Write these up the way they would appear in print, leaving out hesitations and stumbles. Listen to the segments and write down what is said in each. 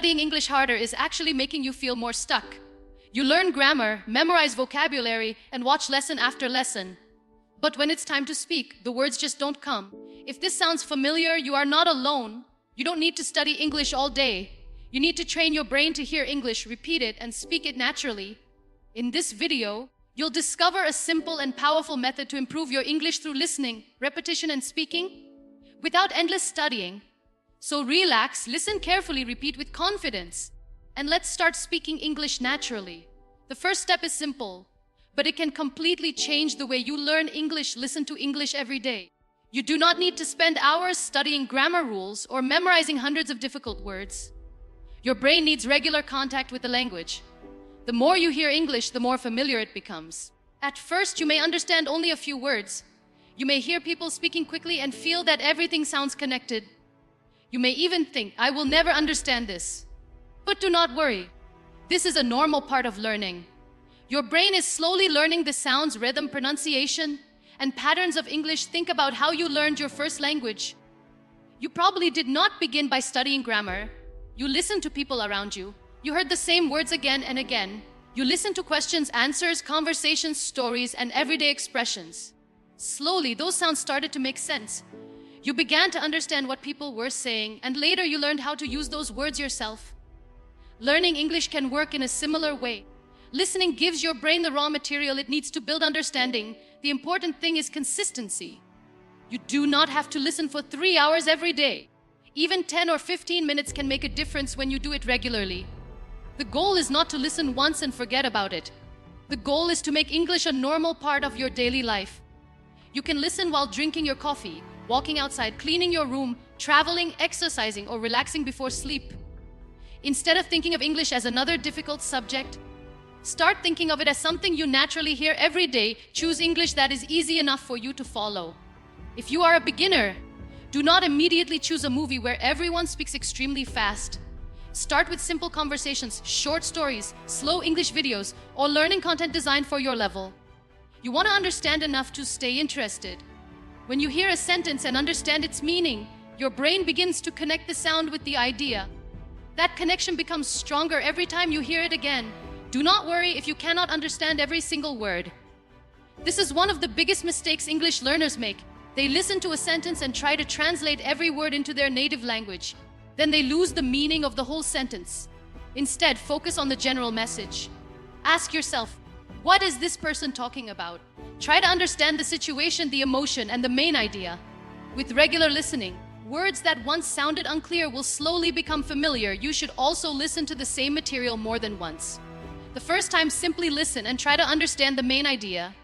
studying English harder is actually making you feel more stuck. You learn grammar, memorize vocabulary, and watch lesson after lesson. But when it's time to speak, the words just don't come. If this sounds familiar, you are not alone. You don't need to study English all day. You need to train your brain to hear English, repeat it, and speak it naturally. In this video, you'll discover a simple and powerful method to improve your English through listening, repetition, and speaking without endless studying. So relax, listen carefully, repeat with confidence, and let's start speaking English naturally. The first step is simple, but it can completely change the way you learn English. Listen to English every day. You do not need to spend hours studying grammar rules or memorizing hundreds of difficult words. Your brain needs regular contact with the language. The more you hear English, the more familiar it becomes. At first, you may understand only a few words. You may hear people speaking quickly and feel that everything sounds connected. You may even think, I will never understand this. But do not worry. This is a normal part of learning. Your brain is slowly learning the sounds, rhythm, pronunciation, and patterns of English. Think about how you learned your first language. You probably did not begin by studying grammar. You listened to people around you. You heard the same words again and again. You listened to questions, answers, conversations, stories, and everyday expressions. Slowly, those sounds started to make sense. You began to understand what people were saying, and later you learned how to use those words yourself. Learning English can work in a similar way. Listening gives your brain the raw material it needs to build understanding. The important thing is consistency. You do not have to listen for 3 hours every day. Even 10 or 15 minutes can make a difference when you do it regularly. The goal is not to listen once and forget about it. The goal is to make English a normal part of your daily life. You can listen while drinking your coffee, walking outside, cleaning your room, traveling, exercising, or relaxing before sleep. Instead of thinking of English as another difficult subject, start thinking of it as something you naturally hear every day. Choose English that is easy enough for you to follow. If you are a beginner, do not immediately choose a movie where everyone speaks extremely fast. Start with simple conversations, short stories, slow English videos, or learning content designed for your level. You want to understand enough to stay interested. When you hear a sentence and understand its meaning, your brain begins to connect the sound with the idea. That connection becomes stronger every time you hear it again. Do not worry if you cannot understand every single word. This is one of the biggest mistakes English learners make. They listen to a sentence and try to translate every word into their native language. Then they lose the meaning of the whole sentence. Instead, focus on the general message. Ask yourself, what is this person talking about? Try to understand the situation, the emotion, and the main idea. With regular listening, words that once sounded unclear will slowly become familiar. You should also listen to the same material more than once. The first time, simply listen and try to understand the main idea.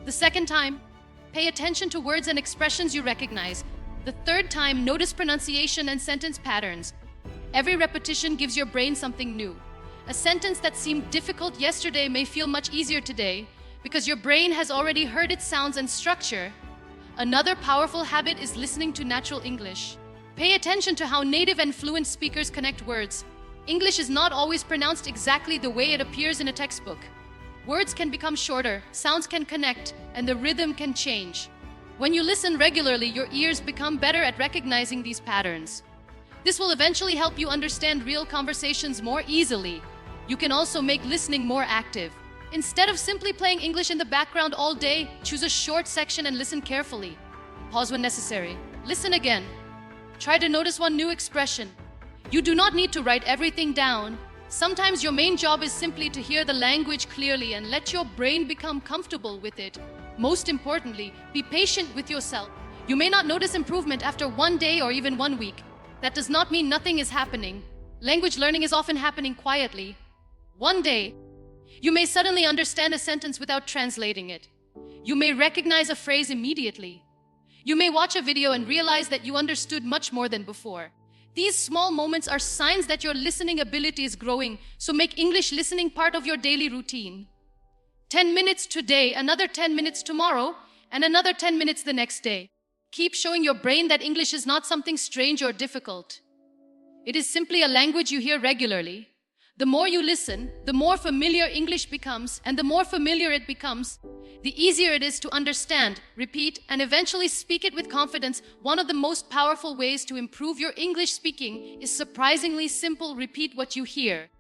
The second time, pay attention to words and expressions you recognize. The third time, notice pronunciation and sentence patterns. Every repetition gives your brain something new. A sentence that seemed difficult yesterday may feel much easier today because your brain has already heard its sounds and structure. Another powerful habit is listening to natural English. Pay attention to how native and fluent speakers connect words. English is not always pronounced exactly the way it appears in a textbook. Words can become shorter, sounds can connect, and the rhythm can change. When you listen regularly, your ears become better at recognizing these patterns. This will eventually help you understand real conversations more easily. You can also make listening more active. Instead of simply playing English in the background all day, choose a short section and listen carefully. Pause when necessary. Listen again. Try to notice one new expression. You do not need to write everything down. Sometimes your main job is simply to hear the language clearly and let your brain become comfortable with it. Most importantly, be patient with yourself. You may not notice improvement after 1 day or even 1 week. That does not mean nothing is happening. Language learning is often happening quietly. One day, you may suddenly understand a sentence without translating it. You may recognize a phrase immediately. You may watch a video and realize that you understood much more than before. These small moments are signs that your listening ability is growing, so make English listening part of your daily routine. 10 minutes today, another 10 minutes tomorrow, and another 10 minutes the next day. Keep showing your brain that English is not something strange or difficult. It is simply a language you hear regularly. The more you listen, the more familiar English becomes, and the more familiar it becomes, the easier it is to understand, repeat, and eventually speak it with confidence. One of the most powerful ways to improve your English speaking is surprisingly simple: repeat what you hear.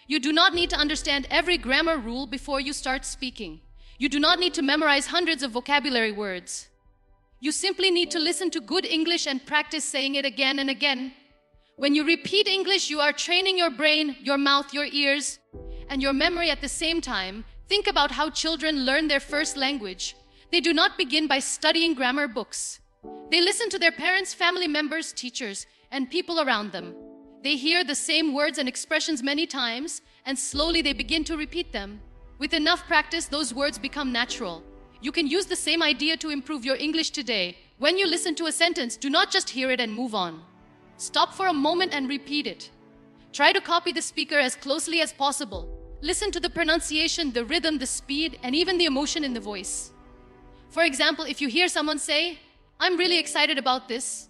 You do not need to understand every grammar rule before you start speaking. You do not need to memorize hundreds of vocabulary words. You simply need to listen to good English and practice saying it again and again. When you repeat English, you are training your brain, your mouth, your ears, and your memory at the same time. Think about how children learn their first language. They do not begin by studying grammar books. They listen to their parents, family members, teachers, and people around them. They hear the same words and expressions many times, and slowly they begin to repeat them. With enough practice, those words become natural. You can use the same idea to improve your English today. When you listen to a sentence, do not just hear it and move on. Stop for a moment and repeat it. Try to copy the speaker as closely as possible. Listen to the pronunciation, the rhythm, the speed, and even the emotion in the voice. For example, if you hear someone say, "I'm really excited about this,"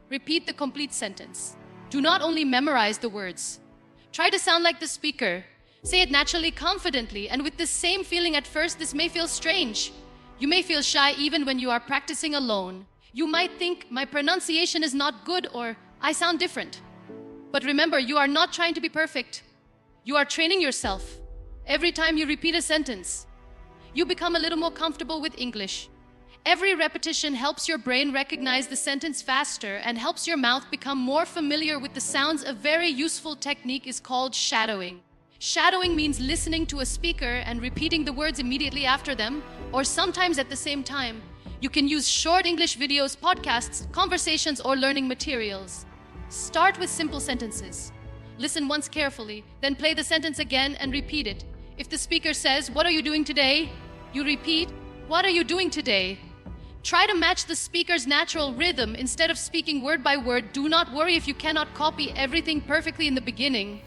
repeat the complete sentence. Do not only memorize the words. Try to sound like the speaker. Say it naturally, confidently, and with the same feeling. At first, this may feel strange. You may feel shy even when you are practicing alone. You might think, "My pronunciation is not good," or "I sound different." But remember, you are not trying to be perfect. You are training yourself. Every time you repeat a sentence, you become a little more comfortable with English. Every repetition helps your brain recognize the sentence faster and helps your mouth become more familiar with the sounds. A very useful technique is called shadowing. Shadowing means listening to a speaker and repeating the words immediately after them, or sometimes at the same time. You can use short English videos, podcasts, conversations, or learning materials. Start with simple sentences. Listen once carefully, then play the sentence again and repeat it. If the speaker says, "What are you doing today?" you repeat, "What are you doing today?" Try to match the speaker's natural rhythm instead of speaking word by word. Do not worry if you cannot copy everything perfectly in the beginning.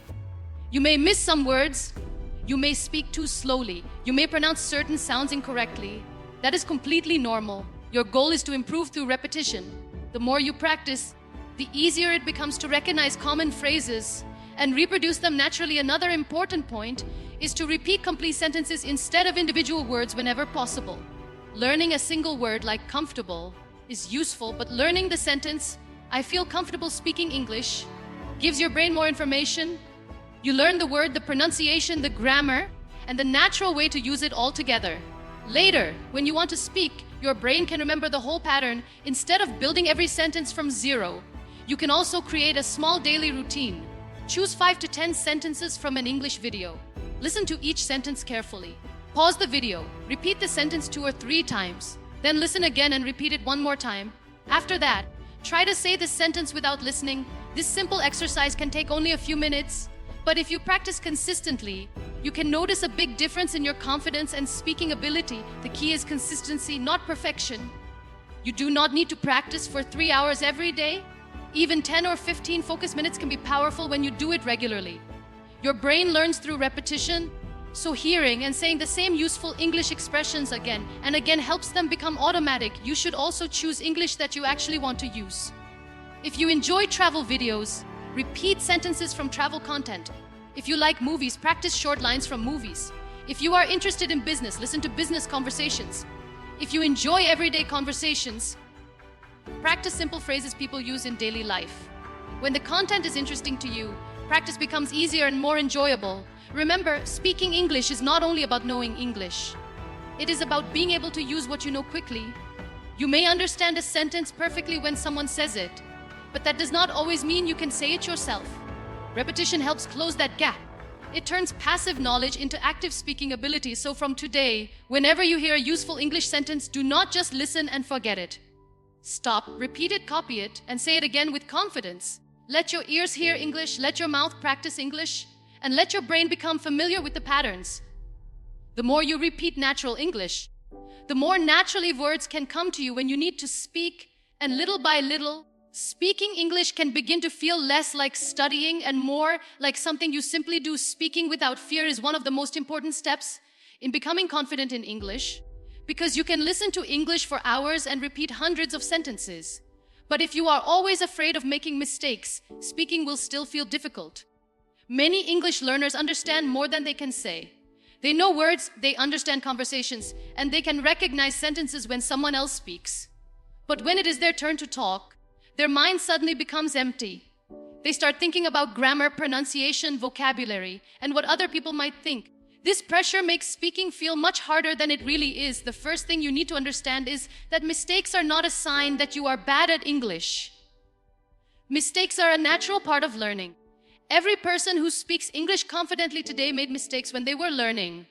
You may miss some words. You may speak too slowly. You may pronounce certain sounds incorrectly. That is completely normal. Your goal is to improve through repetition. The more you practice, the easier it becomes to recognize common phrases and reproduce them naturally. Another important point is to repeat complete sentences instead of individual words whenever possible. Learning a single word like comfortable is useful, but learning the sentence, "I feel comfortable speaking English," gives your brain more information. You learn the word, the pronunciation, the grammar, and the natural way to use it all together. Later, when you want to speak, your brain can remember the whole pattern instead of building every sentence from zero. You can also create a small daily routine. Choose 5 to 10 sentences from an English video. Listen to each sentence carefully. Pause the video, repeat the sentence 2 or 3 times, then listen again and repeat it one more time. After that, try to say this sentence without listening. This simple exercise can take only a few minutes, but if you practice consistently, you can notice a big difference in your confidence and speaking ability. The key is consistency, not perfection. You do not need to practice for 3 hours every day. Even 10 or 15 focus minutes can be powerful when you do it regularly. Your brain learns through repetition, so hearing and saying the same useful English expressions again and again helps them become automatic. You should also choose English that you actually want to use. If you enjoy travel videos, repeat sentences from travel content. If you like movies, practice short lines from movies. If you are interested in business, listen to business conversations. If you enjoy everyday conversations, practice simple phrases people use in daily life. When the content is interesting to you, practice becomes easier and more enjoyable. Remember, speaking English is not only about knowing English. It is about being able to use what you know quickly. You may understand a sentence perfectly when someone says it, but that does not always mean you can say it yourself. Repetition helps close that gap. It turns passive knowledge into active speaking ability. So from today, whenever you hear a useful English sentence, do not just listen and forget it. Stop, repeat it, copy it, and say it again with confidence. Let your ears hear English, let your mouth practice English, and let your brain become familiar with the patterns. The more you repeat natural English, the more naturally words can come to you when you need to speak, and little by little, speaking English can begin to feel less like studying and more like something you simply do. Speaking without fear is one of the most important steps in becoming confident in English, because you can listen to English for hours and repeat hundreds of sentences. But if you are always afraid of making mistakes, speaking will still feel difficult. Many English learners understand more than they can say. They know words, they understand conversations, and they can recognize sentences when someone else speaks. But when it is their turn to talk, their mind suddenly becomes empty. They start thinking about grammar, pronunciation, vocabulary, and what other people might think. This pressure makes speaking feel much harder than it really is. The first thing you need to understand is that mistakes are not a sign that you are bad at English. Mistakes are a natural part of learning. Every person who speaks English confidently today made mistakes when they were learning.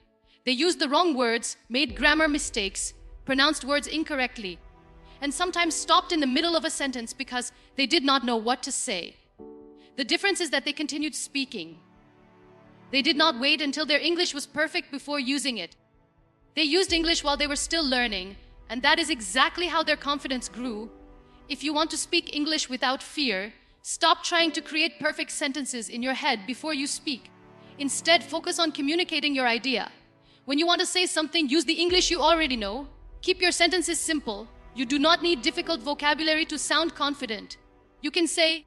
They used the wrong words, made grammar mistakes, pronounced words incorrectly, and sometimes stopped in the middle of a sentence because they did not know what to say. The difference is that they continued speaking. They did not wait until their English was perfect before using it. They used English while they were still learning, and that is exactly how their confidence grew. If you want to speak English without fear, stop trying to create perfect sentences in your head before you speak. Instead, focus on communicating your idea. When you want to say something, use the English you already know. Keep your sentences simple. You do not need difficult vocabulary to sound confident. You can say,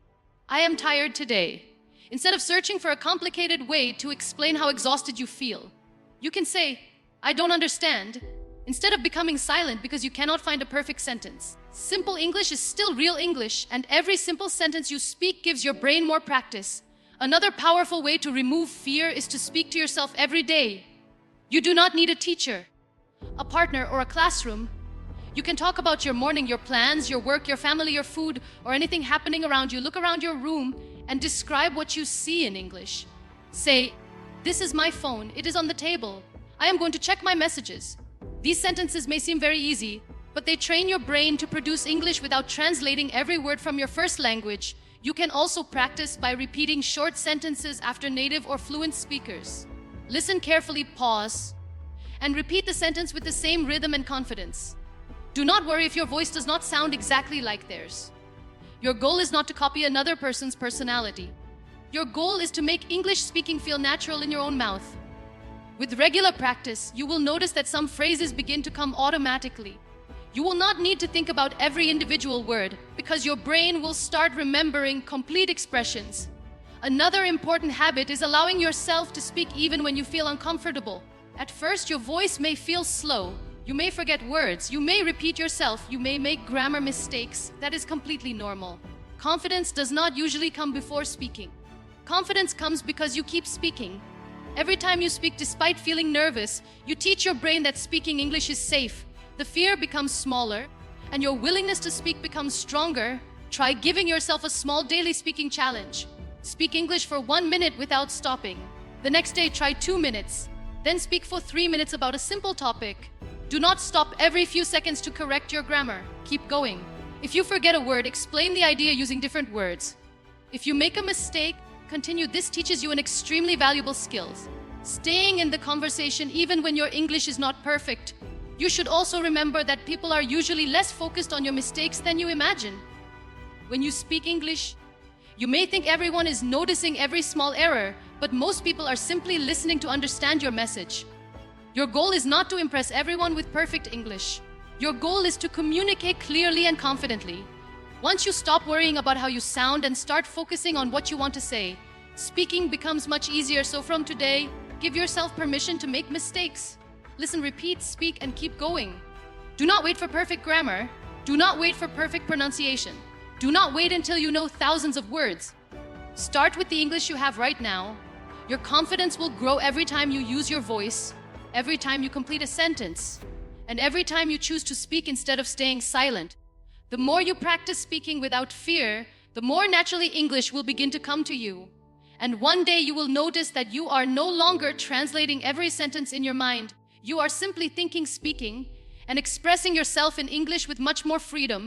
"I am tired today," instead of searching for a complicated way to explain how exhausted you feel. You can say, "I don't understand," instead of becoming silent because you cannot find a perfect sentence. Simple English is still real English, and every simple sentence you speak gives your brain more practice. Another powerful way to remove fear is to speak to yourself every day. You do not need a teacher, a partner, or a classroom. You can talk about your morning, your plans, your work, your family, your food, or anything happening around you. Look around your room and describe what you see in English. Say, "This is my phone. It is on the table. I am going to check my messages." These sentences may seem very easy, but they train your brain to produce English without translating every word from your first language. You can also practice by repeating short sentences after native or fluent speakers. Listen carefully, pause, and repeat the sentence with the same rhythm and confidence. Do not worry if your voice does not sound exactly like theirs. Your goal is not to copy another person's personality. Your goal is to make English speaking feel natural in your own mouth. With regular practice, you will notice that some phrases begin to come automatically. You will not need to think about every individual word because your brain will start remembering complete expressions. Another important habit is allowing yourself to speak even when you feel uncomfortable. At first, your voice may feel slow. You may forget words, you may repeat yourself, you may make grammar mistakes. That is completely normal. Confidence does not usually come before speaking. Confidence comes because you keep speaking. Every time you speak despite feeling nervous, you teach your brain that speaking English is safe. The fear becomes smaller, and your willingness to speak becomes stronger. Try giving yourself a small daily speaking challenge. Speak English for 1 minute without stopping. The next day, try 2 minutes. Then speak for 3 minutes about a simple topic. Do not stop every few seconds to correct your grammar. Keep going. If you forget a word, explain the idea using different words. If you make a mistake, continue. This teaches you an extremely valuable skill. Staying in the conversation even when your English is not perfect. You should also remember that people are usually less focused on your mistakes than you imagine. When you speak English, you may think everyone is noticing every small error, but most people are simply listening to understand your message. Your goal is not to impress everyone with perfect English. Your goal is to communicate clearly and confidently. Once you stop worrying about how you sound and start focusing on what you want to say, speaking becomes much easier. So from today, give yourself permission to make mistakes. Listen, repeat, speak, and keep going. Do not wait for perfect grammar. Do not wait for perfect pronunciation. Do not wait until you know thousands of words. Start with the English you have right now. Your confidence will grow every time you use your voice, every time you complete a sentence, and every time you choose to speak instead of staying silent. The more you practice speaking without fear, the more naturally English will begin to come to you. And one day you will notice that you are no longer translating every sentence in your mind. You are simply thinking, speaking, and expressing yourself in English with much more freedom.